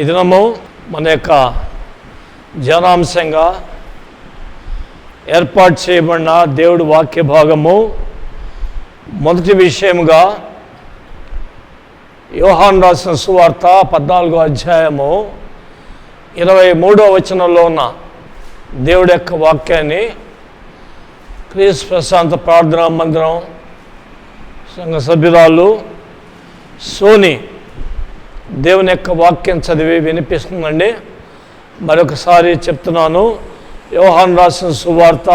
ఈ దినము మన యొక్క ధ్యానాంశంగా ఏర్పాటు చేయబడిన దేవుడి వాక్య భాగము మొదటి విషయముగా యోహాను రాసిన సువార్త 14వ అధ్యాయము 23వ వచనంలో ఉన్న దేవుడి యొక్క వాక్యాన్ని క్రీస్తు ప్రశాంత ప్రార్థనా మందిరం సంఘ సభ్యురాలు సోని దేవుని యొక్క వాక్యం చదివి వినిపిస్తుందండి. మరొకసారి చెప్తున్నాను. యోహాను రాసిన సువార్త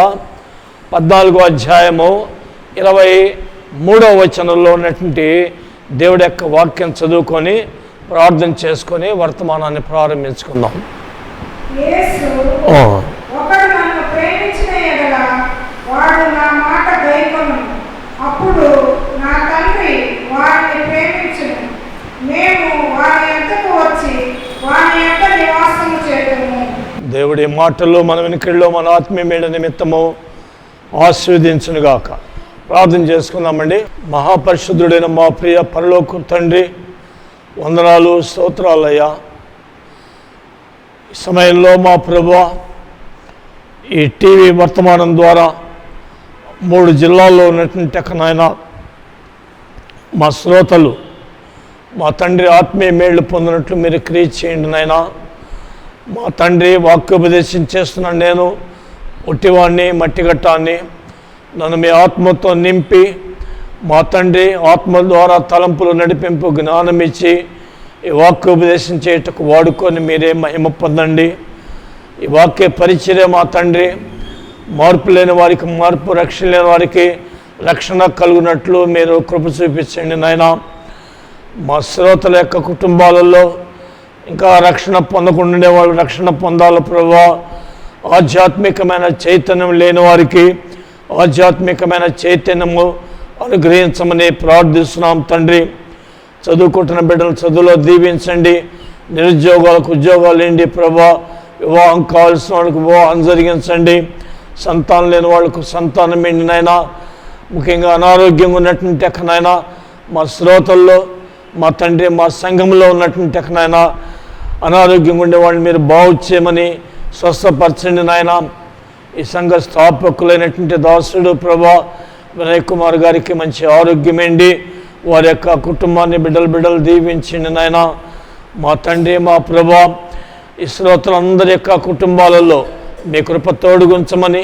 14వ అధ్యాయము 23వ వచనంలో ఉన్నటువంటి దేవుడి యొక్క వాక్యం చదువుకొని ప్రార్థన చేసుకొని వర్తమానాన్ని ప్రారంభించుకుందాం. అప్పుడు నా తండ్రి వారిని ప్రేమించును, మేము వారి యొద్దకు వచ్చి వారి యొద్ద నివాసము చేయుదుము. దేవుడి మాటల్లో మన వెనుకల్లో మన ఆత్మీయ మేడ నిమిత్తము ఆశీర్వదించునుగాక. ప్రార్థన చేసుకుందామండి. మహాపరిశుద్ధుడైన మా ప్రియ పరలోక తండ్రి, వందనాలు స్తోత్రాలయ్యా. ఈ సమయంలో మా ప్రభువా, ఈ టీవీ వర్తమానం ద్వారా 3 జిల్లాల్లో ఉన్నటువంటి నాయన మా శ్రోతలు మా తండ్రి ఆత్మీయ మేళ్లు పొందినట్లు మీరు క్రియ చేయండి నాయన. మా తండ్రి వాక్యోపదేశం చేస్తున్నాను. నేను ఒట్టివాడిని, మట్టిగట్టాన్ని. నన్ను మీ ఆత్మతో నింపి మా తండ్రి ఆత్మ ద్వారా తలంపులు నడిపింపు జ్ఞానం ఇచ్చి ఈ వాక్యోపదేశం చేయటకు వాడుకొని మీరే మహిమ పొందండి. ఈ వాక్య పరిచర్య మా తండ్రి మార్పు లేని వారికి మార్పు, రక్షణ లేని వారికి రక్షణ కలుగునట్లు మీరు కృప చూపించండి నాయన. మా శ్రోతల యొక్క కుటుంబాలలో ఇంకా రక్షణ పొందకుండా వాళ్ళు రక్షణ పొందాలి ప్రభువా. ఆధ్యాత్మికమైన చైతన్యం లేని వారికి ఆధ్యాత్మికమైన చైతన్యము అనుగ్రహించమని ప్రార్థిస్తున్నాం తండ్రి. చదువుకుంటున్న బిడ్డలు చదువులో దీవించండి. నిరుద్యోగాలకు ఉద్యోగాలు ఏంటి ప్రభువా. వివాహం కావాల్సిన వాళ్ళకి వివాహం జరిగించండి. సంతానం లేని వాళ్ళకు సంతానం ఏంటి నాయన. ముఖ్యంగా అనారోగ్యంగా ఉన్నటువంటి ఎక్కనైనా మా శ్రోతల్లో మా తండ్రి మా సంఘంలో ఉన్నటువంటి ఎక్కనైనా అనారోగ్యంగా ఉండే వాళ్ళని మీరు బాగు చేయమని స్వస్థపరచండి నాయన. ఈ సంఘ స్థాపకులైనటువంటి దాసుడు ప్రభా వినయ్ కుమార్ గారికి మంచి ఆరోగ్యమేండి. వారి యొక్క కుటుంబాన్ని బిడ్డలు దీవించండి నాయన. మా తండ్రి మా ప్రభా, ఈ శ్రోతలందరి యొక్క కుటుంబాలలో మీ కృప తోడుగుంచమని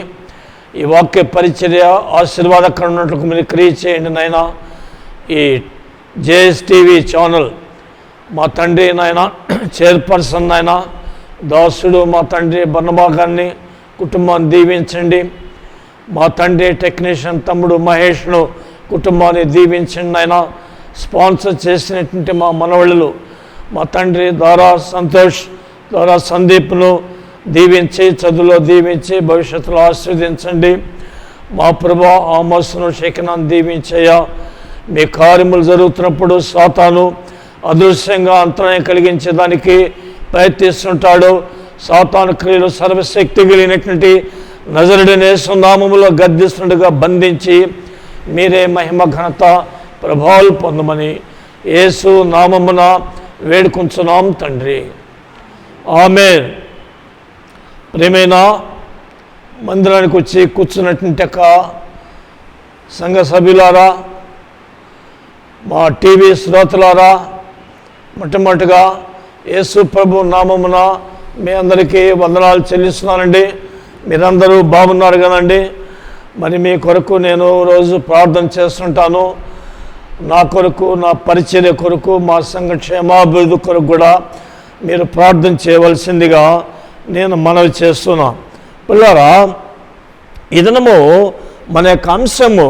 ఈ వాక్య పరిచర్య ఆశీర్వాదకరమైనట్లు మీరు క్రియ చేయండి నాయన. ఈ JSTV ఛానల్ మా తండ్రి నాయన చైర్పర్సన్ నాయన దాసుడు మా తండ్రి బర్నబాగాన్ని కుటుంబాన్ని దీవించండి. మా తండ్రి టెక్నీషియన్ తమ్ముడు మహేష్ను కుటుంబాన్ని దీవించండి నాయన. స్పాన్సర్ చేసినటువంటి మా మనవళ్ళు మా తండ్రి ద్వారా సంతోష్ ద్వారా సందీప్ను దీవించి చదువులో దీవించి భవిష్యత్తులో ఆశీర్వదించండి. మా ప్రభా ఆమోస్ను షేకనాన్ని దీవించయ్యా. మీ కార్యములు జరుగుతున్నప్పుడు సాతాను అదృశ్యంగా అంతరాయం కలిగించేదానికి ప్రయత్నిస్తుంటాడు. సాతాను క్రియలు సర్వశక్తి కలిగినటువంటి నజరుడైన యేసు నామములో గద్దిస్తుండగా బంధించి మీరే మహిమ ఘనత ప్రభావాలు పొందమని యేసు నామమున వేడుకుంటున్నాం తండ్రి, ఆమేన్. ప్రేమైన మందిరానికి వచ్చి కూర్చున్నటువంటి సంఘ సభ్యులారా, మా టీవీ శ్రోతలారా, మొట్టమొదటిగా యేసు ప్రభు నామమున మీ అందరికీ వందనాలు చెల్లిస్తున్నానండి. మీరందరూ బాగున్నారు కదండి. మరి మీ కొరకు నేను రోజు ప్రార్థన చేస్తుంటాను. నా కొరకు, నా పరిచర్య కొరకు, మా సంఘ క్షేమాభివృద్ధి కొరకు కూడా మీరు ప్రార్థన చేయవలసిందిగా నేను మనవి చేస్తున్నా. పిల్లరా, ఈ దినము మన యొక్క అంశము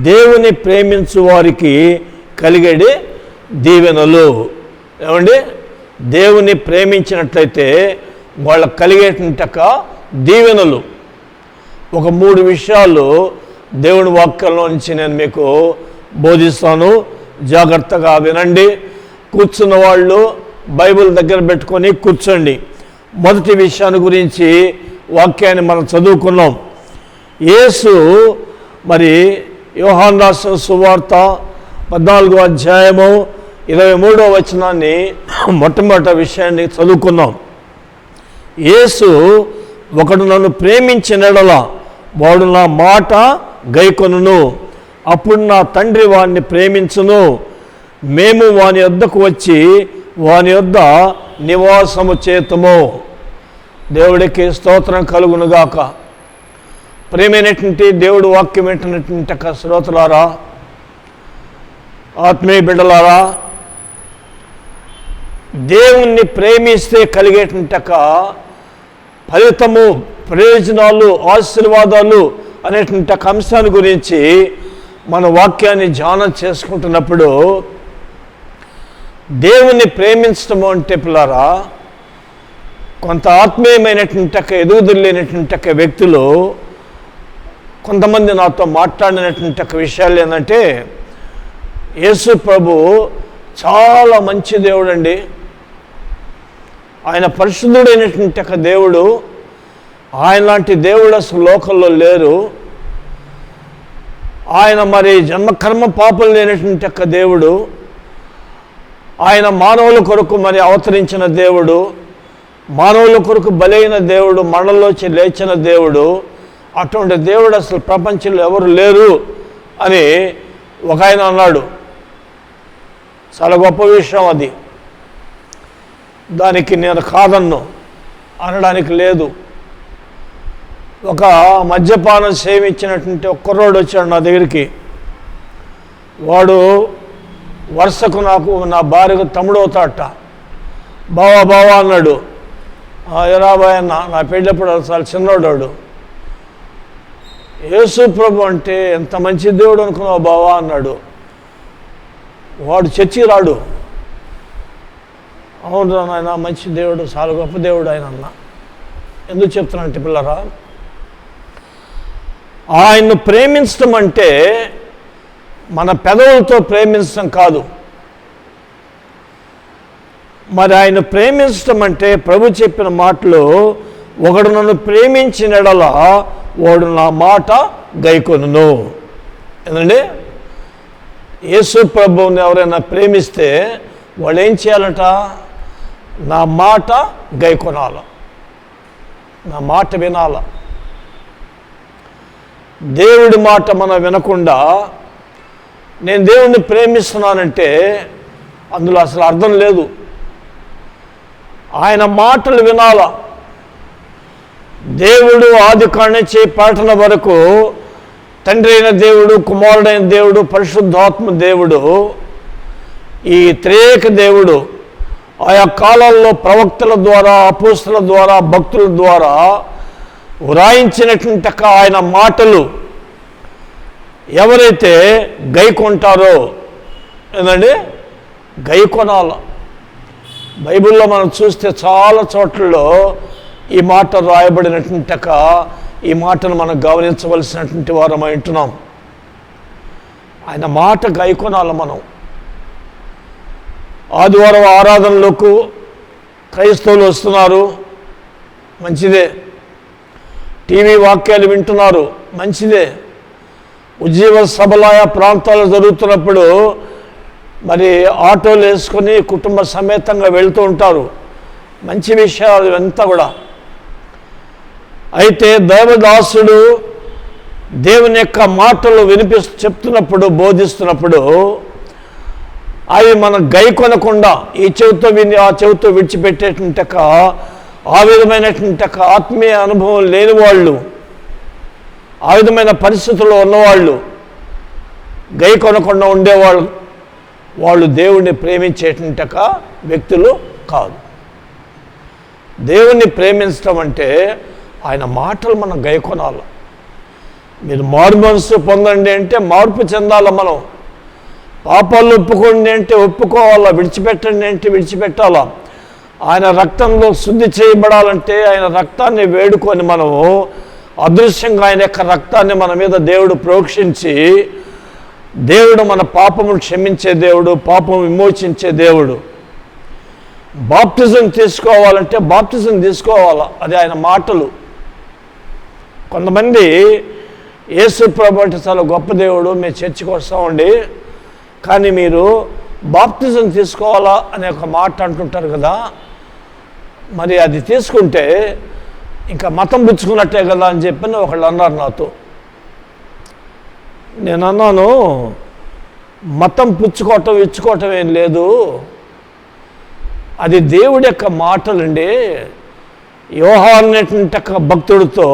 దేవుని ప్రేమించు వారికి కలిగేది దీవెనలు. ఏమండి, దేవుని ప్రేమించినట్లయితే వాళ్ళకు కలిగేటక దీవెనలు. ఒక 3 విషయాలు దేవుని వాక్యంలో నుంచి నేను మీకు బోధిస్తాను. జాగ్రత్తగా వినండి. కూర్చున్న వాళ్ళు బైబిల్ దగ్గర పెట్టుకొని కూర్చోండి. మొదటి విషయాన్ని గురించి వాక్యాన్ని మనం చదువుకున్నాం. యేసు మరి యోహాను రాసిన సువార్త 14వ అధ్యాయము 23వ వచనాన్ని మొట్టమొదటి విషయాన్ని చదువుకుందాం. యేసు, ఒకడు నన్ను ప్రేమించిన యెడల వాడు నా మాట గైకొనును, అప్పుడు నా తండ్రి వాడిని ప్రేమించును, మేము వాని యొద్దకు వచ్చి వాని యొద్ద నివాసము చేతుము. దేవుడికి స్తోత్రం కలుగునుగాక. ప్రేమైనటువంటి దేవుడు వాక్యం ఏంటన్నటువంటి శ్రోతలారా, ఆత్మీయ బిడ్డలారా, దేవుణ్ణి ప్రేమిస్తే కలిగేటువంటి ఫలితము, ప్రయోజనాలు, ఆశీర్వాదాలు అనేటువంటి అంశాల గురించి మన వాక్యాన్ని ధ్యానం చేసుకుంటున్నప్పుడు, దేవుణ్ణి ప్రేమించటము అంటే పిల్లారా, కొంత ఆత్మీయమైనటువంటి ఎదుగుదల లేనటువంటి వ్యక్తులు కొంతమంది నాతో మాట్లాడినటువంటి విషయాలు ఏంటంటే, యేసు ప్రభు చాలా మంచి దేవుడు అండి, ఆయన పరిశుద్ధుడైనటువంటి దేవుడు, ఆయన లాంటి దేవుడు అసలు లోకంలో లేరు, ఆయన మరి జన్మకర్మ పాపం లేనటువంటి దేవుడు, ఆయన మానవుల కొరకు మరి అవతరించిన దేవుడు, మానవుల కొరకు బలైన దేవుడు, మరణంలోంచి లేచిన దేవుడు, అటువంటి దేవుడు అసలు ప్రపంచంలో ఎవరు లేరు అని ఒక ఆయన అన్నాడు. చాలా గొప్ప విషయం అది, దానికి నేను కాదన్ను అనడానికి లేదు. ఒక మద్యపానం సేవించినటువంటి ఒక కుర్రోడు వచ్చాడు నా దగ్గరికి. వాడు వరుసకు నాకు నా భార్యకు తమ్ముడు అవుతాడట. బావా బావా అన్నాడు. ఎరా బాయ్ అన్న, నా పెళ్ళప్పుడు చాలా చిన్నోడాడు. యేసు ప్రభు అంటే ఎంత మంచి దేవుడు అనుకున్నావు బావా అన్నాడు. వాడు చర్చికి రాడు. అవును నాయన, మంచి దేవుడు, చాలా గొప్ప దేవుడు ఆయన అన్న. ఎందుకు చెప్తున్నానంటే పిల్లరా, ఆయన్ను ప్రేమించడం అంటే మన పెదవులతో ప్రేమించడం కాదు. మరి ఆయన ప్రేమించడం అంటే ప్రభు చెప్పిన మాటలు, ఒకడు నన్ను ప్రేమించిన యెడల వాడు నా మాట గైకొనును. ఏంటండి, యేసు ప్రభువుని ఎవరైనా ప్రేమిస్తే వాళ్ళు ఏం చేయాలట? నా మాట గైకొనాల, నా మాట వినాల. దేవుడి మాట మనం వినకుండా నేను దేవుణ్ణి ప్రేమిస్తున్నానంటే అందులో అసలు అర్థం లేదు. ఆయన మాటలు వినాల. దేవుడు ఆది కాడి నుంచి ప్రకటన వరకు తండ్రి అయిన దేవుడు, కుమారుడైన దేవుడు, పరిశుద్ధాత్మ దేవుడు, ఈ త్రియేక దేవుడు ఆయా కాలాల్లో ప్రవక్తల ద్వారా, అపోస్తల ద్వారా, భక్తుల ద్వారా వ్రాయించినటువంటి ఆయన మాటలు ఎవరైతే గైకొంటారో, ఏంటండి, గైకొనాల. బైబిల్లో మనం చూస్తే చాలా చోట్లలో ఈ మాట రాయబడినటువంటి ఈ మాటను మనం గమనించవలసినటువంటి వారమై ఉంటున్నాం. ఆయన మాట గైకొనాల మనం. ఆదివారం ఆరాధనలకు క్రైస్తవులు వస్తున్నారు, మంచిదే. టీవీ వాక్యాలు వింటున్నారు, మంచిదే. ఉజ్జీవ సభలాయ ప్రాంతాలు జరుగుతున్నప్పుడు మరి ఆటోలు వేసుకొని కుటుంబ సమేతంగా వెళ్తూ ఉంటారు, మంచి విషయాలు ఇవంతా కూడా. అయితే దైవదాసుడు దేవుని యొక్క మాటలు చెప్తున్నప్పుడు, బోధిస్తున్నప్పుడు అవి మనం గైకొనకుండా ఈ చెవితో విని ఆ చెవితో విడిచిపెట్టేటువంటి ఆ విధమైనటువంటి ఆత్మీయ అనుభవం లేని వాళ్ళు, ఆ విధమైన పరిస్థితుల్లో ఉన్నవాళ్ళు, గైకొనకుండా ఉండేవాళ్ళు, వాళ్ళు దేవుణ్ణి ప్రేమించేటువంటి వ్యక్తులు కాదు. దేవుణ్ణి ప్రేమించడం అంటే ఆయన మాటలు మనం గైకొనాలి. మీరు మారు మనసు పొందండి అంటే మార్పు చెందాలి. మనం పాపాలు ఒప్పుకోండి అంటే ఒప్పుకోవాలా, విడిచిపెట్టండి అంటే విడిచిపెట్టాలా. ఆయన రక్తంలో శుద్ధి చేయబడాలంటే ఆయన రక్తాన్ని వేడుకొని మనము అదృశ్యంగా ఆయన యొక్క రక్తాన్ని మన మీద దేవుడు ప్రోక్షించి, దేవుడు మన పాపమును క్షమించే దేవుడు, పాపం విమోచించే దేవుడు. బాప్టిజం తీసుకోవాలంటే బాప్టిజం తీసుకోవాలా, అది ఆయన మాటలు. కొంతమంది యేసు ప్రభు అంటే చాలా గొప్ప దేవుడు, మేము చర్చికి వస్తామండి, కానీ మీరు బాప్తిజం తీసుకోవాలా అనే ఒక మాట అంటుంటారు కదా, మరి అది తీసుకుంటే ఇంకా మతం పుచ్చుకున్నట్టే కదా అని చెప్పి ఒకళ్ళు అన్నారు నాతో. నేను అన్నాను, మతం పుచ్చుకోవటం ఇచ్చుకోవటం ఏం లేదు, అది దేవుడి యొక్క మాటలండి. యోహాను అనేటువంటి భక్తుడితో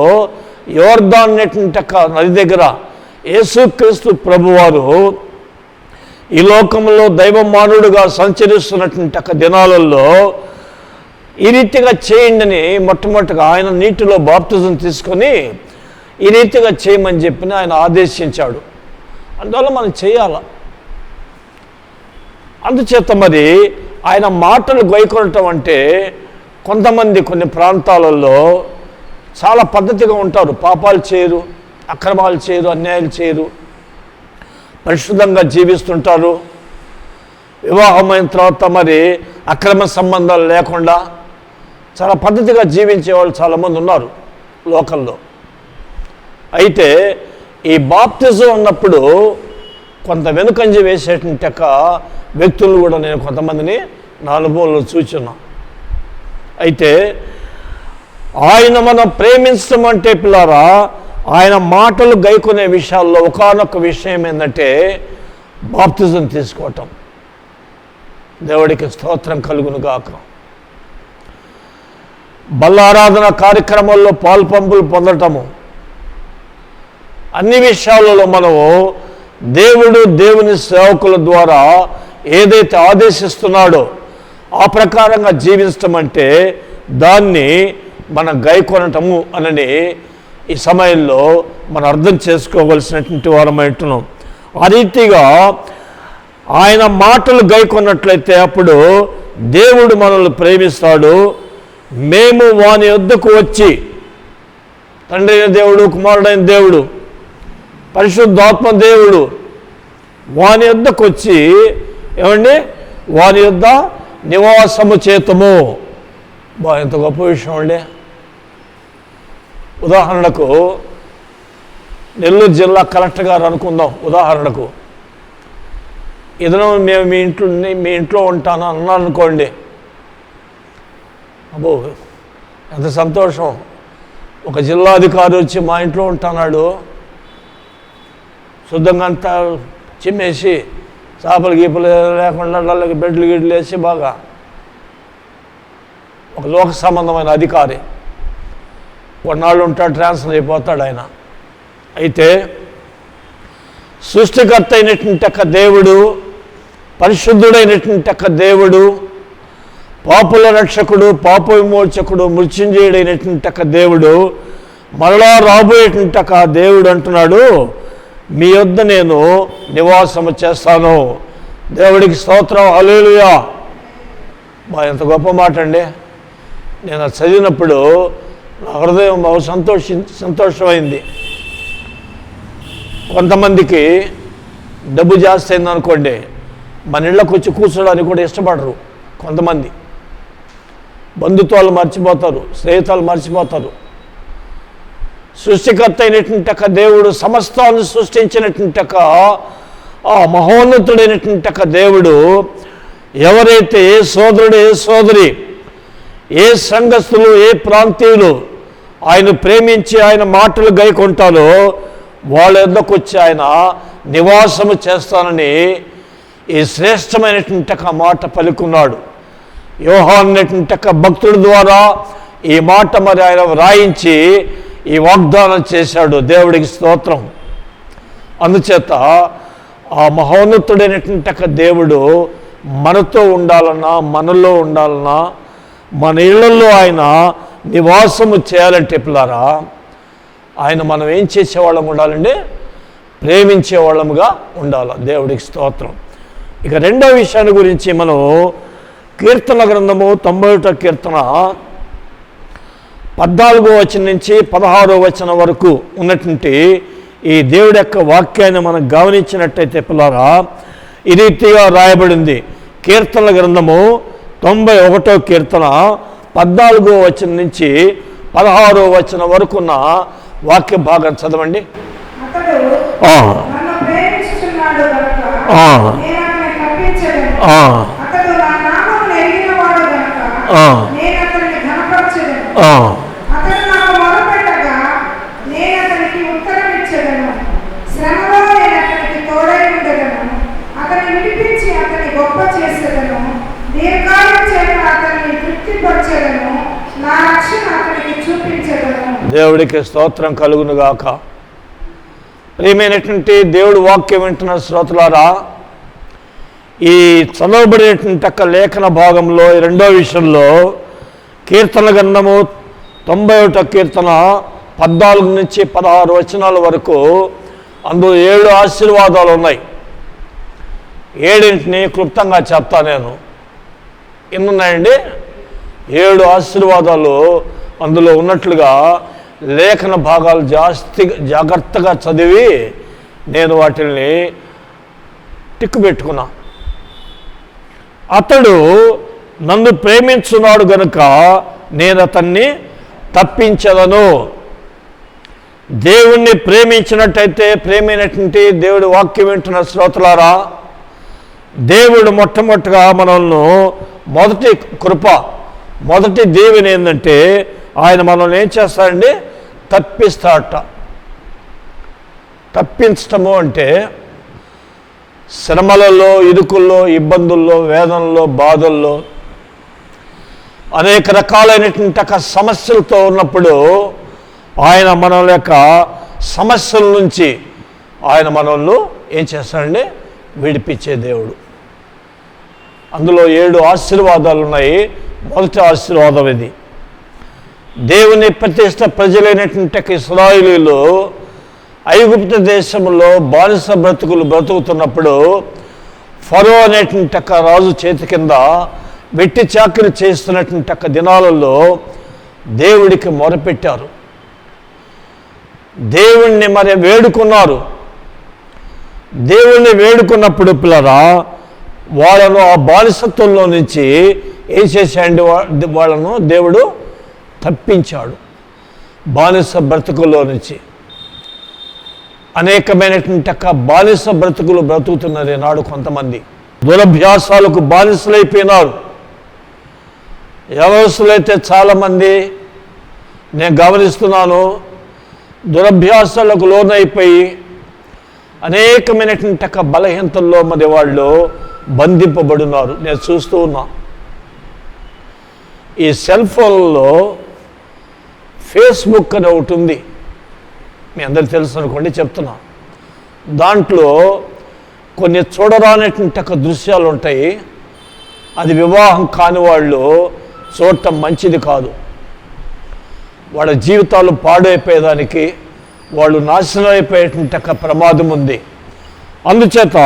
యోర్దాను అనేటువంటి నది దగ్గర యేసుక్రీస్తు ప్రభువారు ఈ లోకంలో దైవ మానవుడుగా సంచరిస్తున్నటువంటి దినాలలో ఈ రీతిగా చేయండి అని మొట్టమొదటిగా ఆయన నీటిలో బాప్తిజం తీసుకొని ఈ రీతిగా చేయమని చెప్పి ఆయన ఆదేశించాడు. అందువల్ల మనం చేయాల. అందుచేత మరి ఆయన మాటలు గైకొనటం అంటే కొంతమంది కొన్ని ప్రాంతాలలో చాలా పద్ధతిగా ఉంటారు, పాపాలు చేయరు, అక్రమాలు చేయరు, అన్యాయాలు చేయరు, పరిశుద్ధంగా జీవిస్తుంటారు. వివాహమైన తర్వాత మరి అక్రమ సంబంధాలు లేకుండా చాలా పద్ధతిగా జీవించే వాళ్ళు చాలామంది ఉన్నారు లోకల్లో. అయితే ఈ బాప్తిజం ఉన్నప్పుడు కొంత వెనుకంజ వేసేటువంటి వ్యక్తులు కూడా నేను కొంతమందిని నా అనుభవంలో చూచున్నా. అయితే ఆయన మనం ప్రేమించడం అంటే పిల్లారా, ఆయన మాటలు గైకొనే విషయాల్లో ఒకానొక విషయం ఏంటంటే బాప్తిజం తీసుకోవటం. దేవుడికి స్తోత్రం కలుగును గాక. బల్లారాధన కార్యక్రమాల్లో పాల్పంపులు పొందటము, అన్ని విషయాలలో మనము దేవుని సేవకుల ద్వారా ఏదైతే ఆదేశిస్తున్నాడో ఆ ప్రకారంగా జీవించటం అంటే దాన్ని మనం గైకొనటము అని ఈ సమయంలో మనం అర్థం చేసుకోవలసినటువంటి వారమైంటున్నాం. ఆ రీతిగా ఆయన మాటలు గైకొన్నట్లయితే అప్పుడు దేవుడు మనల్ని ప్రేమిస్తాడు. మేము వాని వద్దకు వచ్చి, తండ్రి అయిన దేవుడు, కుమారుడైన దేవుడు, పరిశుద్ధాత్మ దేవుడు వాని వద్దకు వచ్చి ఏమండి వాని వద్ద నివాసము చేతము. ఎంత గొప్ప విషయం అండి. ఉదాహరణకు నెల్లూరు జిల్లా కలెక్టర్ గారు అనుకుందాం. ఉదాహరణకు ఏదైనా మేము మీ ఇంట్లో ఉంటాను అన్నాను అనుకోండి, అబ్బో ఎంత సంతోషం, ఒక జిల్లాధికారి వచ్చి మా ఇంట్లో ఉంటున్నాడు, శుద్ధంగా అంతా చిమ్మేసి చేపలు గీపలు లేకుండా వాళ్ళకి బెడ్లు గిడ్లు వేసి బాగా ఒక లోక సంబంధమైన అధికారి కొన్నాళ్ళు ఉంటాడు, ట్రాన్స్ఫర్ అయిపోతాడు ఆయన. అయితే సృష్టికర్త అయినటువంటి దేవుడు, పరిశుద్ధుడైనటువంటి దేవుడు, పాపుల రక్షకుడు, పాప విమోచకుడు, మృత్యుంజయుడైనటువంటి దేవుడు, మరలా రాబోయేటువంటి దేవుడు అంటున్నాడు, మీ వద్ద నేను నివాసము చేస్తాను. దేవుడికి స్తోత్రం, హల్లెలూయా. ఎంత గొప్ప మాట అండి. నేను అది చదివినప్పుడు నా హృదయం బాగా సంతోషమైంది. కొంతమందికి డబ్బు జాస్తి అయిందనుకోండి, మన ఇళ్ళకు వచ్చి కూర్చోడానికి కూడా ఇష్టపడరు. కొంతమంది బంధుత్వాలు మర్చిపోతారు, స్నేహితులు మర్చిపోతారు. సృష్టికర్త అయినటువంటి దేవుడు, సమస్తాన్ని సృష్టించినటువంటి ఆ మహోన్నతుడైనటువంటి దేవుడు ఎవరైతే ఏ సోదరుడు, ఏ సోదరి, ఏ సంఘస్థులు, ఏ ప్రాంతీయులు ఆయన ప్రేమించి ఆయన మాటలు గైకొంటారో వాళ్ళ వద్దకు వచ్చి ఆయన నివాసము చేస్తానని ఈ శ్రేష్టమైనటువంటి మాట పలుకున్నాడు. యోహాను అనేటువంటి భక్తుడి ద్వారా ఈ మాట మరి ఆయన వ్రాయించి ఈ వాగ్దానం చేశాడు. దేవుడికి స్తోత్రం. అందుచేత ఆ మహోన్నతుడైనటువంటి దేవుడు మనతో ఉండాలన్నా, మనలో ఉండాలన్నా, మన ఇళ్లలో ఆయన నివాసము చేయాలంటే పిల్లారా, ఆయన మనం ఏం చేసేవాళ్ళం ఉండాలండి? ప్రేమించేవాళ్ళముగా ఉండాలి. దేవుడికి స్తోత్రం. ఇక రెండో విషయాన్ని గురించి మనం కీర్తన గ్రంథము 91వ కీర్తన 14వ వచనం నుంచి 16వ వచనం వరకు ఉన్నటువంటి ఈ దేవుడి యొక్క వాక్యాన్ని మనం గమనించినట్టయితే పిల్లారా, ఈ రీతిగా రాయబడింది. కీర్తనల గ్రంథము 91వ కీర్తన 14వ వచనం నుంచి 16వ వచనం వరకు ఉన్న వాక్య భాగం చదవండి. అతడు నన్ను ప్రేమించుచున్నాడు గనుక నేను అతని తప్పించెదను. అతడు నా నామమును ఎరిగినవాడు గనుక నేను అతన్ని ఘనపరచెదను. అతడు నాకు మొరపెట్టగా నేను అతనికి ఉత్తరం ఇచ్చెదను. శ్రమలో నేను అతనికి తోడై ఉండెదను. అతన్ని విడిపించి అతన్ని గొప్ప చేసేదను. దీర్ఘకాలం చేత అతన్ని తృప్తిపరచెదను. నా రక్షణ అతనికి చూపించెదను. దేవుడికి స్తోత్రం కలుగును గాక. ప్రియమైనటువంటి దేవుడు వాక్యం వింటున్న శ్రోతలారా, ఈ చదవబడినటువంటి లేఖన భాగంలో 2వ విషయంలో కీర్తన గ్రంథము 91వ కీర్తన 14 నుంచి 16 వచనాల వరకు అందులో 7 ఆశీర్వాదాలు ఉన్నాయి. 7ని క్లుప్తంగా చెప్తా నేను. ఎన్నున్నాయండి? 7 ఆశీర్వాదాలు అందులో ఉన్నట్లుగా లేఖన భాగాలు జాగ్రత్తగా చదివి నేను వాటిని టిక్కు పెట్టుకున్నా. అతడు నన్ను ప్రేమించున్నాడు గనుక నేను అతన్ని తప్పించదను. దేవుణ్ణి ప్రేమించినట్టయితే, ప్రేమైనటువంటి దేవుడి వాక్యం వింటున్న శ్రోతలారా, దేవుడు మొట్టమొదటిగా మనల్ని మొదటి కృప, మొదటి దేవుని ఏంటంటే ఆయన మనల్ని ఏం చేస్తాడండి? తప్పిస్తాడట. తప్పించటము అంటే శ్రమలలో, ఇరుకుల్లో, ఇబ్బందుల్లో, వేదనలో, బాధల్లో, అనేక రకాలైనటువంటి సమస్యలతో ఉన్నప్పుడు ఆయన మన యొక్క సమస్యల నుంచి ఆయన మనల్ని ఏం చేస్తాడండి? విడిపించే దేవుడు. అందులో 7 ఆశీర్వాదాలు ఉన్నాయి. మొదటి ఆశీర్వాదం ఇది. దేవుని ప్రతిష్ట ప్రజలైనటువంటి ఇశ్రాయేలీయులు ఐగుప్తు దేశంలో బానిస బ్రతుకుతున్నప్పుడు ఫరో అనేటువంటి రాజు చేతి కింద వెట్టి చాకిరి చేస్తున్నటువంటి దినాలలో దేవుడికి మొరపెట్టారు. దేవుణ్ణి మరి వేడుకున్నారు. దేవుణ్ణి వేడుకున్నప్పుడు పిల్లరా వాళ్ళను ఆ బానిసత్వంలో నుంచి ఏం చేశాడు? వాళ్ళను దేవుడు తప్పించాడు. బానిస బ్రతుకుల్లో నుంచి అనేకమైనటువంటి బానిస బ్రతుకులు బ్రతుకుతున్నారు ఈనాడు. కొంతమంది దురభ్యాసాలకు బానిసలైపోయినారు. యవనస్తులైతే చాలామంది నేను గమనిస్తున్నాను, దురభ్యాసాలకు లోనైపోయి అనేకమైనటువంటి బలహీనతల్లో మరి వాళ్ళు బంధింపబడినారు. నేను చూస్తూ ఉన్నా. ఈ సెల్ ఫోన్లో ఫేస్బుక్ అని ఒకటి ఉంది, మీ అందరికి తెలుసు అనుకోండి, చెప్తున్నా. దాంట్లో కొన్ని చూడరానటువంటి దృశ్యాలు ఉంటాయి. అది వివాహం కాని వాళ్ళు చూడటం మంచిది కాదు. వాళ్ళ జీవితాలు పాడైపోయేదానికి, వాళ్ళు నాశనం అయిపోయేటువంటి ప్రమాదం ఉంది. అందుచేత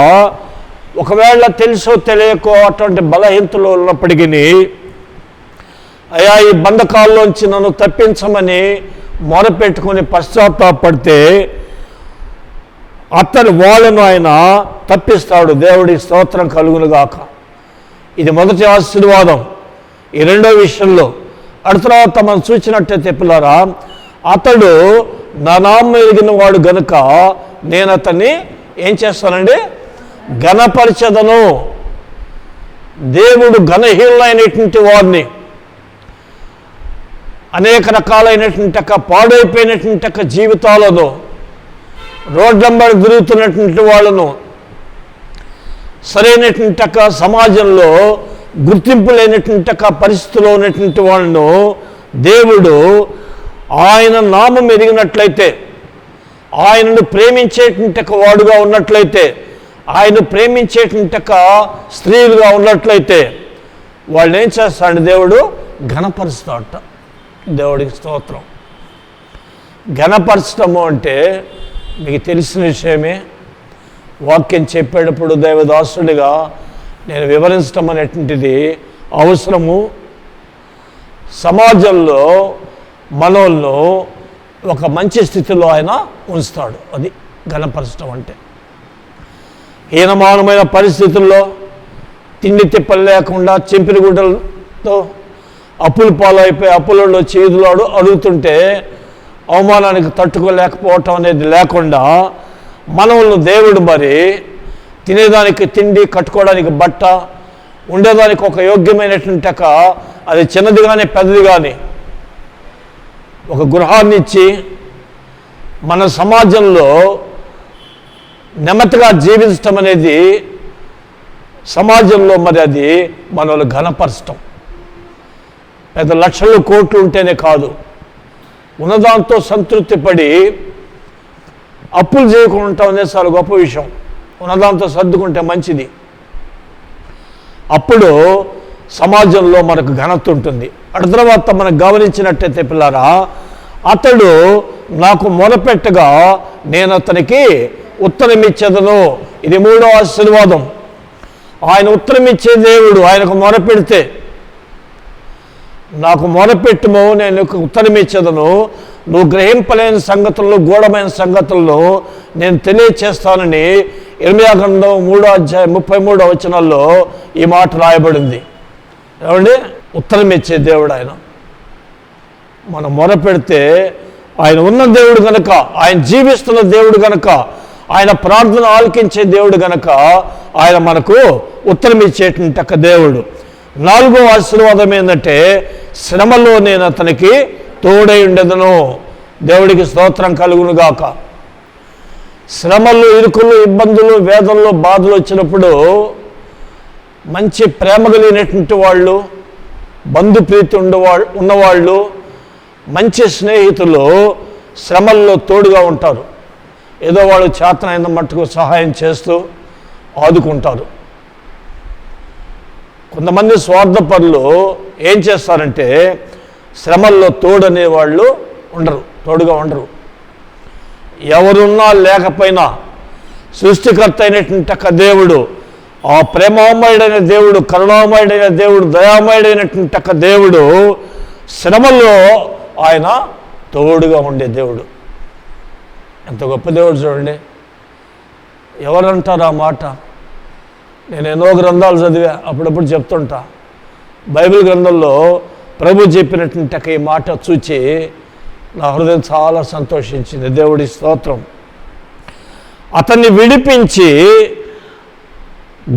ఒకవేళ తెలుసో తెలియకో అటువంటి బలహీనతలు ఉన్నప్పటికీ అయ్యా ఈ బంధకాల్లోంచి నన్ను తప్పించమని మొరపెట్టుకుని పశ్చాత్తాపడితే అతను వాళ్ళను ఆయన తప్పిస్తాడు. దేవుడికి స్తోత్రం కలుగును గాక. ఇది మొదటి ఆశీర్వాదం. ఈ 2వ విషయంలో అటు తర్వాత మనం చూసినట్టయితే పిల్లరా, అతడు నా నామం ఎరిగిన వాడు గనుక నేను అతన్ని ఏం చేస్తానండి? ఘనపరిచెదను. దేవుడు ఘనహీనులైనటువంటి వారిని, అనేక రకాలైనటువంటి పాడైపోయినటువంటి జీవితాలను, రోడ్లంబడి తిరుగుతున్నటువంటి వాళ్ళను, సరైనటువంటి సమాజంలో గుర్తింపు లేనటువంటి పరిస్థితిలో ఉన్నటువంటి వాళ్ళను దేవుడు ఆయన నామం ఎరిగినట్లయితే, ఆయనను ప్రేమించేటువంటి వాడుగా ఉన్నట్లయితే, ఆయన ప్రేమించేటువంటి స్త్రీలుగా ఉన్నట్లయితే వాళ్ళని ఏం చేస్తాడు? దేవుడు ఘనపరుస్తాడట. దేవుడికి స్తోత్రం. ఘనపరచటము అంటే మీకు తెలిసిన విషయమే. వాక్యం చెప్పేటప్పుడు దైవదాసుడిగా నేను వివరించడం అనేటువంటిది అవసరము. సమాజంలో మనల్ని ఒక మంచి స్థితిలో ఆయన ఉంచుతాడు. అది ఘనపరచడం అంటే. హీనమానమైన పరిస్థితుల్లో తిండి తిప్పలు లేకుండా చింపిరి గుడ్డలతో అప్పుల పాలైపోయి అప్పులలో చేదులాడు అడుగుతుంటే అవమానానికి తట్టుకోలేకపోవటం అనేది లేకుండా మనల్ని దేవుడు మరి తినేదానికి తిండి, కట్టుకోవడానికి బట్ట, ఉండేదానికి ఒక యోగ్యమైనటువంటి అది చిన్నది కానీ పెద్దది కానీ ఒక గృహాన్ని ఇచ్చి మన సమాజంలో నెమ్మదిగా జీవించటం అనేది సమాజంలో మరి అది మనల్ని ఘనపరచటం. పెద్ద లక్షలు కోట్లు ఉంటేనే కాదు, ఉన్నదాంతో సంతృప్తి పడి అప్పులు చేయకుండా ఉంటాం అనేది చాలా గొప్ప విషయం. ఉన్నదాంతో సర్దుకుంటే మంచిది. అప్పుడు సమాజంలో మనకు ఘనత ఉంటుంది. అటు తర్వాత మనకు గమనించినట్టయితే పిల్లారా, అతడు నాకు మొరపెట్టగా నేను అతనికి ఉత్తరం ఇచ్చేదను. ఇది 3వ ఆశీర్వాదం. ఆయన ఉత్తరం ఇచ్చే దేవుడు. ఆయనకు మొరపెడితే, నాకు మొరపెట్టుము, నేను ఉత్తరం ఇచ్చేదను, నువ్వు గ్రహింపలేని సంగతుల్లో, గూఢమైన సంగతుల్లో నేను తెలియచేస్తానని ఇర్మీయా గ్రంథం 3వ అధ్యాయం 33వ వచనంలో ఈ మాట రాయబడింది. ఏమండి, ఉత్తరం ఇచ్చే దేవుడు ఆయన. మనం మొరపెడితే ఆయన ఉన్న దేవుడు గనక, ఆయన జీవిస్తున్న దేవుడు గనక, ఆయన ప్రార్థన ఆలకించే దేవుడు గనక ఆయన మనకు ఉత్తరం ఇచ్చేటువంటి దేవుడు. 4వ ఆశీర్వాదం ఏంటంటే, శ్రమలో నేను అతనికి తోడై ఉండేదను. దేవుడికి స్తోత్రం కలుగును గాక. శ్రమలు, ఇరుకులు, ఇబ్బందులు, వేదనలు, బాధలు వచ్చినప్పుడు మంచి ప్రేమ కలిగినటువంటి వాళ్ళు, బంధుప్రీతి ఉన్నవాళ్ళు, మంచి స్నేహితులు శ్రమల్లో తోడుగా ఉంటారు. ఏదో వాళ్ళు చేతనైన మట్టుకు సహాయం చేస్తూ ఆదుకుంటారు. కొంతమంది స్వార్థపరులు ఏం చేస్తారంటే, శ్రమల్లో తోడనే వాళ్ళు తోడుగా ఉండరు. ఎవరున్నా లేకపోయినా సృష్టికర్త అయినటువంటి దేవుడు, ఆ ప్రేమామయుడైన దేవుడు, కరుణామయుడైన దేవుడు, దయామయుడైనటువంటి దేవుడు శ్రమల్లో ఆయన తోడుగా ఉండే దేవుడు. ఎంత గొప్ప దేవుడు చూడండి. ఎవరంటారు ఆ మాట? నేను ఎన్నో గ్రంథాలు చదివా, అప్పుడప్పుడు చెప్తుంటా. బైబిల్ గ్రంథంలో ప్రభు చెప్పినటువంటి ఈ మాట చూచి నా హృదయం చాలా సంతోషించింది. దేవుడి స్తోత్రం. అతన్ని విడిపించి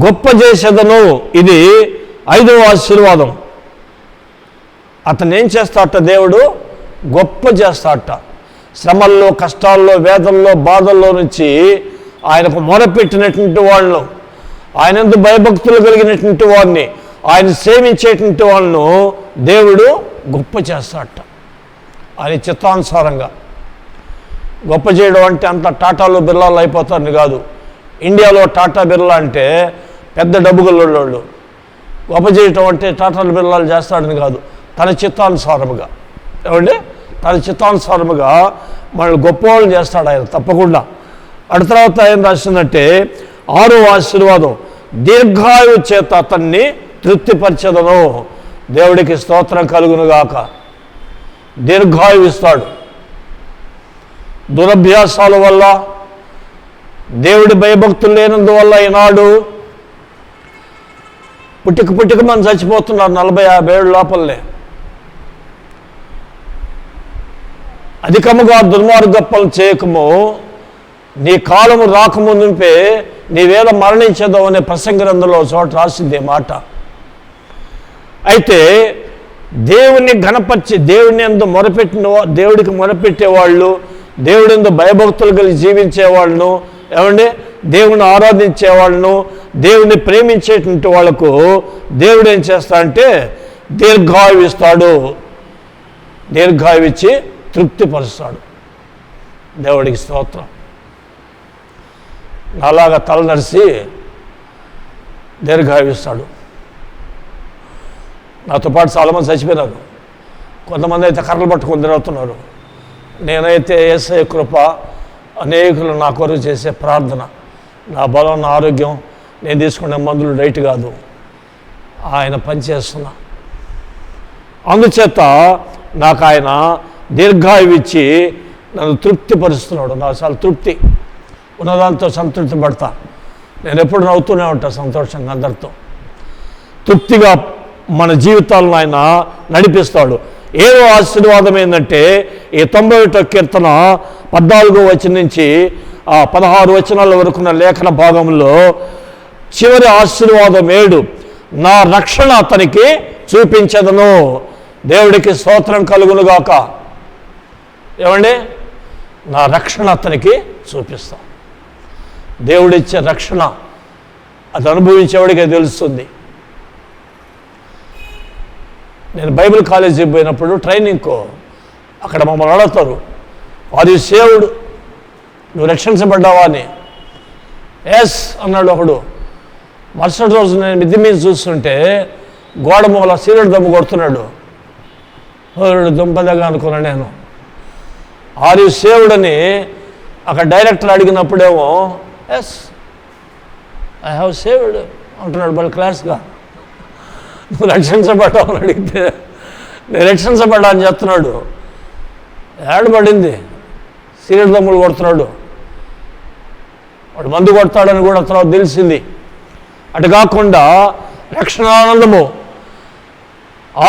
గొప్ప చేసేదను. ఇది 5వ ఆశీర్వాదం. అతను ఏం చేస్తాట? దేవుడు గొప్ప చేస్తాట. శ్రమల్లో, కష్టాల్లో, వేదనలో, బాధల్లో నుంచి ఆయనకు మొరపెట్టినటువంటి వాళ్ళు, ఆయనందు భయభక్తులు కలిగినటువంటి వారిని, ఆయన సేవించేటువంటి వాళ్ళను దేవుడు గొప్ప చేస్తాట. ఆయన చిత్తానుసారంగా గొప్ప చేయడం అంటే అంత టాటాలు, బిర్లాలు అయిపోతారని కాదు. ఇండియాలో టాటా, బిర్లా అంటే పెద్ద డబ్బు గల్లోళ్ళు. గొప్ప చేయటం అంటే టాటాలు, బిర్లాలు చేస్తాడని కాదు, తన చిత్తానుసారముగా. ఏమండి, తన చిత్తానుసారముగా మనల్ని గొప్పవాళ్ళు చేస్తాడు ఆయన తప్పకుండా. అటు తర్వాత ఏం రాసిందంటే, 6వ ఆశీర్వాదం, దీర్ఘాయువు చేత అతన్ని తృప్తిపరచదను. దేవుడికి స్తోత్రం కలుగునుగాక. దీర్ఘాయువు ఇస్తాడు. దురభ్యాసాల వల్ల, దేవుడి భయభక్తులు లేనందువల్ల ఈనాడు పుట్టిక మనం చచ్చిపోతున్నారు 40-50 ఏళ్ళ లోపలనే. అధికముగా దుర్మార్గప్పలు చేయకము, నీ కాలము రాకముందుపే నీవేళ మరణించదు అనే ప్రసంగ గ్రంథంలో చోట రాసింది మాట. అయితే దేవుని ఘనపరిచి, దేవుని యందు దేవుడికి మొరపెట్టేవాళ్ళు, దేవుడి యందు భయభక్తులు కలిగి జీవించేవాళ్ళను, ఏమండి, దేవుని ఆరాధించేవాళ్ళను, దేవుని ప్రేమించేటువంటి వాళ్లకు దేవుడు ఏం చేస్తాడంటే దీర్ఘాయువు ఇస్తాడు. దీర్ఘాయువు ఇచ్చి తృప్తిపరుస్తాడు. దేవుడికి స్తోత్రం. అలాగా తల నరిసి దీర్ఘాయువు ఇస్తాడు. నాతో పాటు చాలామంది చచ్చిపోయినారు. కొంతమంది అయితే కర్రలు పట్టుకొని తిరుగుతున్నారు. నేనైతే యేసయ్య కృప, అనేకులు నా కొరకు చేసే ప్రార్థన, నా బలం, నా ఆరోగ్యం, నేను తీసుకునే మందులు రైట్ కాదు, ఆయన పనిచేస్తున్నా. అందుచేత నాకు ఆయన దీర్ఘాయువు ఇచ్చి నన్ను తృప్తిపరుస్తున్నాడు. నాకు చాలా తృప్తి, ఉన్నదాంతో సంతృప్తి పడతా. నేను ఎప్పుడు నవ్వుతూనే ఉంటాను సంతోషంగా అందరితో. తృప్తిగా మన జీవితాలను ఆయన నడిపిస్తాడు. 7వ ఆశీర్వాదం ఏంటంటే, ఈ 91వ కీర్తన 14వ వచనం నుంచి 16 వచనాల వరకున్న లేఖన భాగంలో చివరి ఆశీర్వాదం 7, నా రక్షణ అతనికి చూపించదను. దేవుడికి స్తోత్రం కలుగునుగాక. ఏమండి, నా రక్షణ అతనికి చూపిస్తా. దేవుడిచ్చే రక్షణ అది అనుభవించేవాడికే తెలుస్తుంది. నేను బైబిల్ కాలేజీకి పోయినప్పుడు ట్రైనింగ్కు అక్కడ మమ్మల్ని అడుగుతారు, ఆర్ యు సేవ్డ్, నువ్వు రక్షించబడ్డావా అని. ఎస్ అన్నాడు ఒకడు. మరుసటి రోజు నేను మిద్ది మీద చూస్తుంటే గోడ మూల సీరియడ్ దమ్ము కొడుతున్నాడు. దుంపదగా అనుకున్నాను నేను. ఆర్ యు సేవ్డ్ అని అక్కడ డైరెక్టర్ అడిగినప్పుడేమో ఎస్ ఐ హ్యావ్ సేవ్డ్ అంటున్నాడు బల్ క్లాస్గా. నువ్వు రక్షించబడ్డావు అని అడిగితే నేను రక్షించబడ్డా అని చెప్తున్నాడు. ఏడబడింది, సీరియడ్ దమ్ములు కొడుతున్నాడు, వాడు మందు కొడతాడని కూడా తర్వాత తెలిసింది. అటు కాకుండా రక్షణ ఆనందము,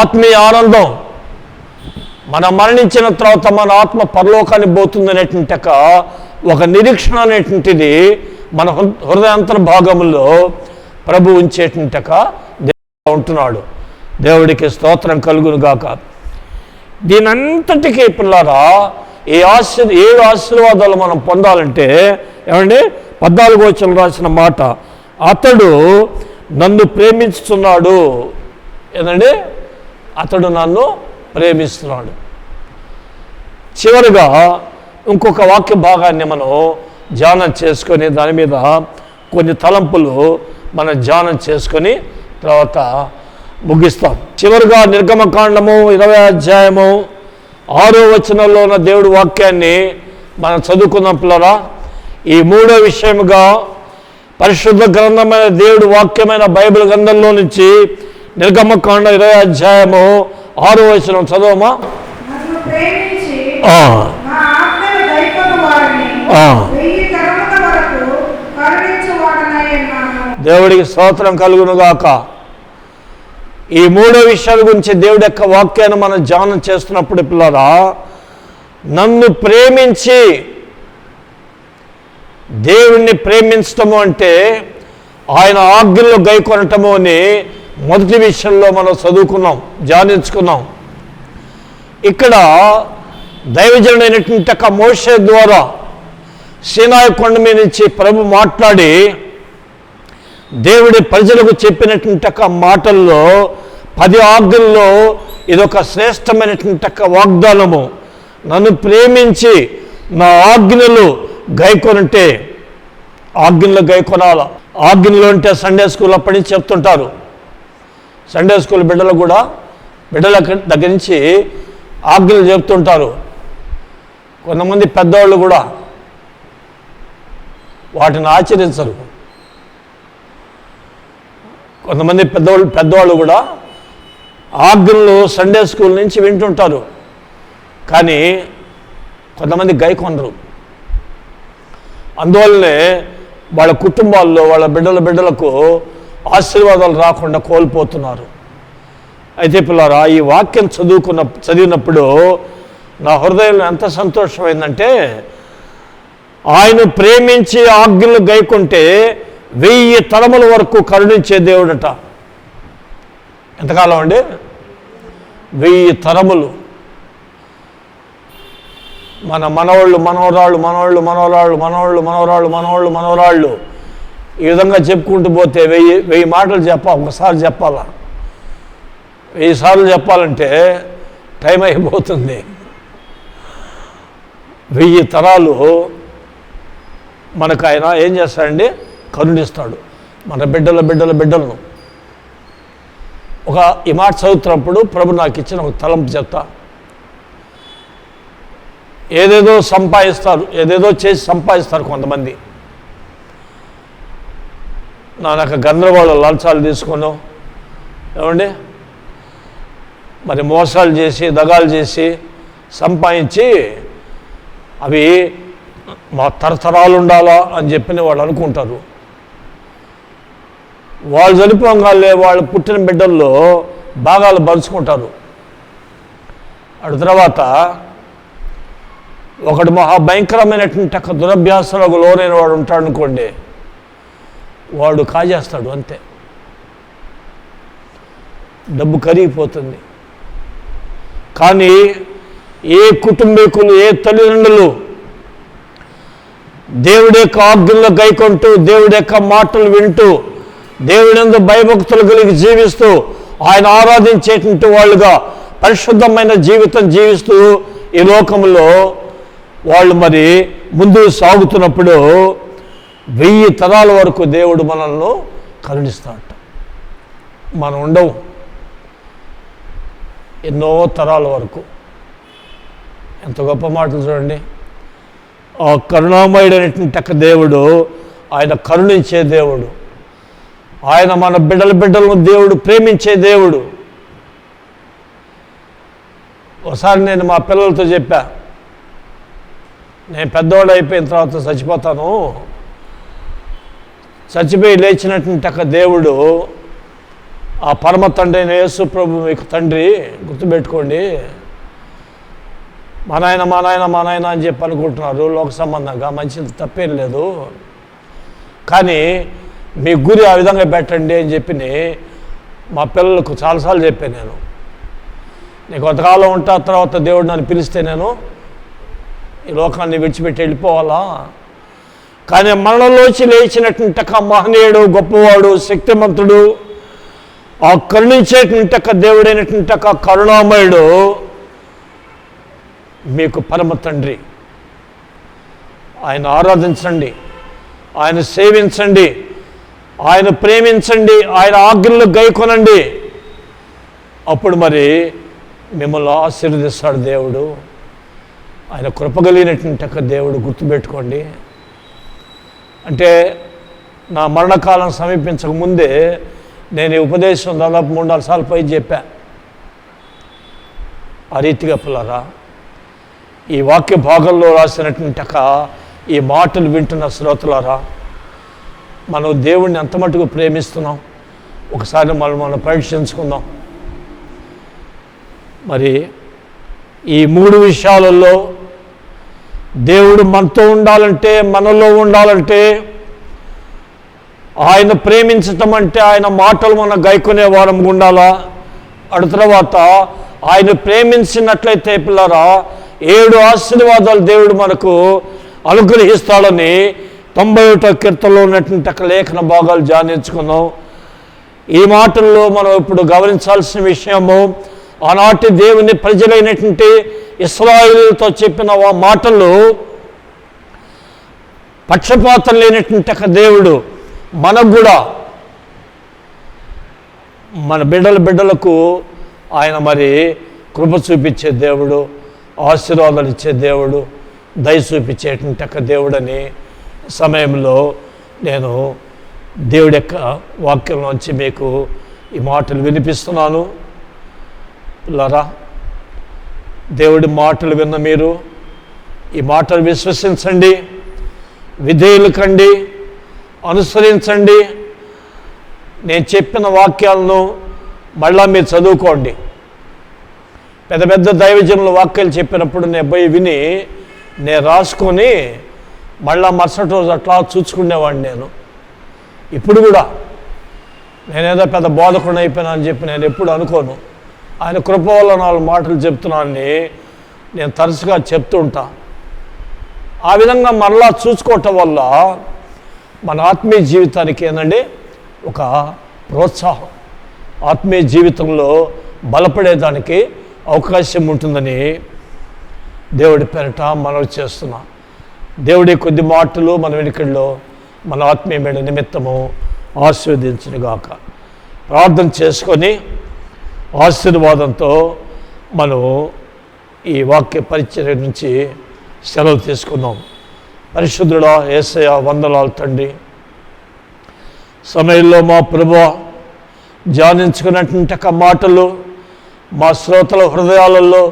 ఆత్మీయ ఆనందం, మనం మరణించిన తర్వాత మన ఆత్మ పరలోకానికి పోతుంది అనేటువంటి ఒక నిరీక్షణ అనేటువంటిది మన హృదయాంతర్భాగంలో ప్రభు ఉంచేటువంటి దేవుడు ఉంటున్నాడు. దేవుడికి స్తోత్రం కలుగును గాక. దీనంతటికీ పిల్లారా ఈ 7 ఆశీర్వాదాలు మనం పొందాలంటే ఏమండి 14వ వచనం రాసిన మాట, అతడు నన్ను ప్రేమిస్తున్నాడు. ఏదండి, అతడు నన్ను ప్రేమిస్తున్నాడు. చివరిగా ఇంకొక వాక్య భాగాన్ని మనం ధ్యానం చేసుకొని దాని మీద కొన్ని తలంపులు మనం ధ్యానం చేసుకొని తర్వాత ముగిస్తాం. చివరిగా నిర్గమకాండము 20వ అధ్యాయము 6వ వచనంలో ఉన్న దేవుడి వాక్యాన్ని మనం చదువుకున్నాం పిల్లరా. ఈ 3వ విషయముగా పరిశుద్ధ గ్రంథమైన దేవుడి వాక్యమైన బైబిల్ గ్రంథంలో నుంచి నిర్గమకాండ 20వ అధ్యాయము 6వ వచనం చదవమా. దేవుడికి స్తోత్రం కలుగునుగాక. ఈ 3వ విషయాల గురించి దేవుడి యొక్క వాక్యాన్ని మనం ధ్యానం చేస్తున్నప్పుడు పిల్లరా, నన్ను ప్రేమించి, దేవుణ్ణి ప్రేమించటము అంటే ఆయన ఆజ్ఞల్లో గైకొనటము అని మొదటి విషయంలో మనం చదువుకున్నాం, ధ్యానించుకున్నాం. ఇక్కడ దైవజనుడైనటువంటి మోషే ద్వారా సీనాయి కొండ మీద నుంచి ప్రభు మాట్లాడి దేవుడి ప్రజలకు చెప్పినటువంటి మాటల్లో 10 ఆజ్ఞల్లో ఇదొక శ్రేష్టమైనటువంటి వాగ్దానము. నన్ను ప్రేమించి నా ఆజ్ఞలు గైకొనంటే, ఆజ్ఞలు గైకొనాల. ఆజ్ఞలు అంటే సండే స్కూల్ అప్పటి నుంచి చెప్తుంటారు. సండే స్కూల్ బిడ్డలు కూడా బిడ్డల దగ్గర నుంచి ఆజ్ఞలు చెప్తుంటారు. కొంతమంది పెద్దవాళ్ళు కూడా వాటిని ఆచరించరు. కొంతమంది పెద్దవాళ్ళు కూడా ఆజ్ఞలు సండే స్కూల్ నుంచి వింటుంటారు, కానీ కొంతమంది గైకొనరు. అందువల్లనే వాళ్ళ కుటుంబాల్లో వాళ్ళ బిడ్డలకు ఆశీర్వాదాలు రాకుండా కోల్పోతున్నారు. అయితే పిల్లారా, ఈ వాక్యం చదివినప్పుడు నా హృదయంలో ఎంత సంతోషమైందంటే, ఆయన ప్రేమించి ఆజ్ఞలు గైకుంటే 1000 తరముల వరకు కరుణించే దేవుడట. ఎంతకాలం అండి? 1000 తరములు. మన మనవరాళ్ళు ఈ విధంగా చెప్పుకుంటూ పోతే 1000 మాటలు ఒకసారి చెప్పాలా? 1000 సార్లు చెప్పాలంటే టైం అయిపోతుంది. 1000 తరాలు మనకు ఆయన ఏం చేస్తాడండి? కరుణిస్తాడు మన బిడ్డలను. ఈ మాట చదువుతున్నప్పుడు ప్రభు నాకు ఇచ్చిన ఒక తలంపు చెప్తా. ఏదేదో చేసి సంపాదిస్తారు కొంతమంది. నాకు గందరగోళ లంచాలు తీసుకున్నాం, ఏమండి, మరి మోసాలు చేసి దగాలు చేసి సంపాదించి అవి మా తరతరాలు ఉండాలా అని చెప్పి వాళ్ళు అనుకుంటారు. వాళ్ళు చనిపోగానే వాళ్ళు పుట్టిన బిడ్డల్లో భాగాలు పంచుకుంటారు. అటు తర్వాత ఒకడు మహాభయంకరమైనటువంటి దురభ్యాసాలకు లోనైన వాడు ఉంటాడు అనుకోండి, వాడు కాజేస్తాడు అంతే. డబ్బు కరిగిపోతుంది. కానీ ఏ కుటుంబీకులు, ఏ తల్లిదండ్రులు దేవుడి యొక్క ఆజ్ఞల్లో గైకొంటూ, దేవుడి యొక్క మాటలు వింటూ, దేవుడందు భయభక్తులు కలిగి జీవిస్తూ, ఆయన ఆరాధించేటువంటి వాళ్ళుగా పరిశుద్ధమైన జీవితం జీవిస్తూ ఈ లోకంలో వాళ్ళు మరి ముందుకు సాగుతున్నప్పుడు 1000 తరాల వరకు దేవుడు మనల్ని కరుణిస్తాడట. మనం ఉండవు ఎన్నో తరాల వరకు. ఎంత గొప్ప మాటలు చూడండి. ఆ కరుణామయుడైనటువంటి దేవుడు, ఆయన కరుణించే దేవుడు, ఆయన మన బిడ్డలను దేవుడు ప్రేమించే దేవుడు. ఒకసారి నేను మా పిల్లలతో చెప్పా, నేను పెద్దవాడు అయిపోయిన తర్వాత చచ్చిపోతాను, చచ్చిపోయి లేచినటువంటి దేవుడు, ఆ పరమ తండ్రి అయిన యేసు ప్రభు మీకు తండ్రి, గుర్తుపెట్టుకోండి. మా నాయన అని చెప్పి అనుకుంటున్నారు లోక సంబంధంగా, మంచిది తప్పేం లేదు, కానీ మీ గురి ఆ విధంగా పెట్టండి అని చెప్పి మా పిల్లలకు చాలాసార్లు చెప్పాను. నేను కొంతకాలం ఉంటా, తర్వాత దేవుడు నన్ను పిలిస్తే నేను ఈ లోకాన్ని విడిచిపెట్టి వెళ్ళిపోవాలా. కానీ మనలోంచి లేచినటువంటి మహనీయుడు, గొప్పవాడు, శక్తిమంతుడు, ఆ కరుణించేటువంటి దేవుడైనటువంటి కరుణామయుడు మీకు పరమ తండ్రి. ఆయన ఆరాధించండి, ఆయన సేవించండి, ఆయన ప్రేమించండి, ఆయన ఆజ్ఞలు గైకొనండి. అప్పుడు మరి మిమ్మల్ని ఆశీర్వదిస్తాడు దేవుడు. ఆయన కృపగలిగినటువంటి దేవుడు, గుర్తుపెట్టుకోండి. అంటే నా మరణకాలం సమీపించక ముందే నేను ఈ ఉపదేశం దాదాపు 3-4 సార్లు పై చెప్పా. ఆ రీతిగా పిల్లరా, ఈ వాక్య భాగంలో రాసినటువంటి ఈ మాటలు వింటున్న శ్రోతలారా, మనం దేవుణ్ణి ఎంత మటుకు ప్రేమిస్తున్నాం ఒకసారి మనం పరీక్షించుకుందాం. మరి ఈ 3 విషయాలలో దేవుడు మనతో ఉండాలంటే, మనలో ఉండాలంటే, ఆయన ప్రేమించటం అంటే ఆయన మాటలు మనం గైకొనే వారం ఉండాలా. అటు తర్వాత ఆయన ప్రేమించినట్లయితే పిల్లరా 7 ఆశీర్వాదాలు దేవుడు మనకు అనుగ్రహిస్తాడని 91వ కీర్తనలో ఉన్నటువంటి లేఖన భాగాలు ధ్యానించుకున్నాం. ఈ మాటల్లో మనం ఇప్పుడు గమనించాల్సిన విషయము, ఆనాటి దేవుని ప్రజలైనటువంటి ఇశ్రాయేలుతో చెప్పిన ఆ మాటలు పక్షపాతం లేనటువంటి దేవుడు మనకు కూడా, మన బిడ్డలకు ఆయన మరి కృప చూపించే దేవుడు, ఆశీర్వాదాలు ఇచ్చే దేవుడు, దయ చూపించేటువంటి దేవుడని సమయంలో నేను దేవుడి యొక్క వాక్యంలోంచి మీకు ఈ మాటలు వినిపిస్తున్నాను. పిల్లరా, దేవుడి మాటలు విన్న మీరు ఈ మాటలు విశ్వసించండి, విధేయులు కండి, అనుసరించండి. నేను చెప్పిన వాక్యాలను మళ్ళా మీరు చదువుకోండి. పెద్ద పెద్ద దైవజనుల వాక్యాలు చెప్పినప్పుడు నేను పోయి విని నేను రాసుకొని మళ్ళా మరుసటి రోజు అట్లా చూసుకునేవాడిని. నేను ఇప్పుడు కూడా నేనేదో పెద్ద బోధకుడు అయిపోయినా అని చెప్పి నేను ఎప్పుడు అనుకోను. ఆయన కృప వల్ల 4 మాటలు చెప్తున్నానని నేను తరచుగా చెప్తూ ఉంటా. ఆ విధంగా మరలా చూసుకోవటం వల్ల మన ఆత్మీయ జీవితానికి ఏంటంటే ఒక ప్రోత్సాహం, ఆత్మీయ జీవితంలో బలపడేదానికి అవకాశం ఉంటుందని దేవుడి పేరిట మనవి చేస్తున్నా. దేవుడి కొద్ది మాటలు మన వెనుకల్లో మన ఆత్మీయమైన నిమిత్తము ఆశీర్వదించునుగాక. ప్రార్థన చేసుకొని ఆశీర్వాదంతో మనం ఈ వాక్య పరిచర్య నుంచి సెలవు తీసుకుందాం. పరిశుద్ధుడా యేసయ్య, వందనాలు తండ్రి. సమయంలో మా ప్రభువా ధ్యానించుకున్నటువంటి మాటలు మా శ్రోతల హృదయాలలో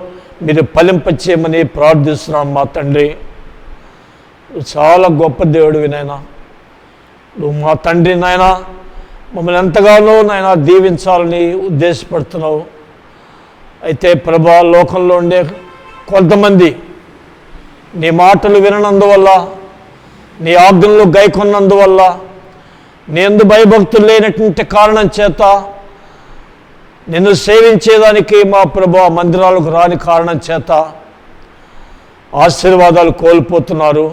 మీరు ఫలింపచేయమని ప్రార్థిస్తున్నాం. మా తండ్రి, నువ్వు చాలా గొప్ప దేవుడివి నాయనా. నువ్వు మా తండ్రి నాయనా, మమ్మల్ని ఎంతగానో నాయనా దీవించాలని ఉద్దేశపడుతున్నావు. అయితే ప్రభా, లోకంలో ఉండే కొంతమంది నీ మాటలు విననందువల్ల, నీ ఆజ్ఞలు గైకొన్నందువల్ల నీ యందు భయభక్తులు లేనటువంటి కారణం చేత నిన్ను సేవించేదానికి మా ప్రభు మందిరాలకు రాని కారణం చేత ఆశీర్వాదాలు కోల్పోతున్నారు.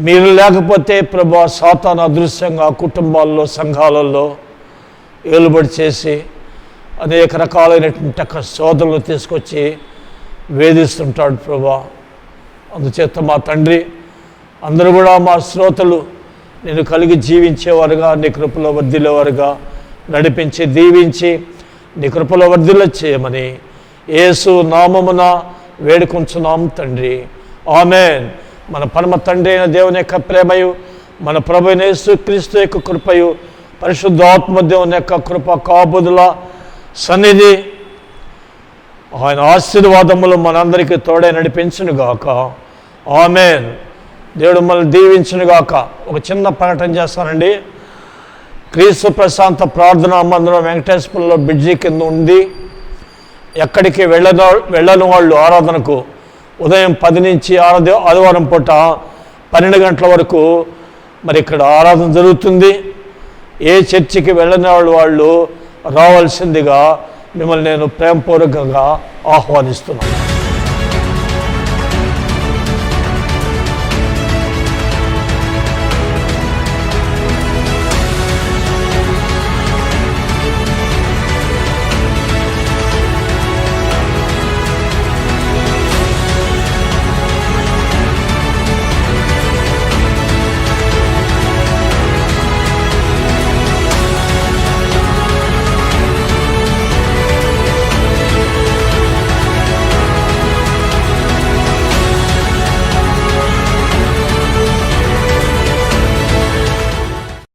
మీరు లేకపోతే ప్రభు సాతాను అదృశ్యంగా కుటుంబాల్లో, సంఘాలలో ఏలుబడి చేసి అనేక రకాలైనటువంటి శోధనలు తీసుకొచ్చి వేధిస్తుంటాడు ప్రభా. అందుచేత మా తండ్రి, అందరూ కూడా మా శ్రోతలు నేను కలిగి జీవించేవారుగా, నీ కృపలో వర్ధిల్లేవారుగా నడిపించి దీవించి నీ కృపలో వర్ధిల్ల చేయమని యేసు నామమున వేడుకొంచున్నాం తండ్రి. ఆమేన్. మన పరమ తండ్రి అయిన దేవుని యొక్క ప్రేమయు, మన ప్రభు అయిన యేసుక్రీస్తు యొక్క కృపయు, పరిశుద్ధాత్మ దేవుని యొక్క కృప కాపుదల సన్నిధి, ఆయన ఆశీర్వాదములు మనందరికీ తోడే నడిపించునుగాక. ఆమేన్. దేవుడు మనల్ని దీవించునుగాక. ఒక చిన్న ప్రకటన చేస్తానండి. క్రీస్తు ప్రశాంత ప్రార్థనా మందిరం వెంకటేశ్వరంలో బ్రిడ్జి కింద ఉంది. ఎక్కడికి వెళ్ళని వాళ్ళు ఆరాధనకు ఉదయం 10 నుంచి ఆదివారం పూట 12 గంటల వరకు మరి ఇక్కడ ఆరాధన జరుగుతుంది. ఏ చర్చికి వెళ్ళని వాళ్ళు రావాల్సిందిగా మిమ్మల్ని నేను ప్రేమపూర్వకంగా ఆహ్వానిస్తున్నాను.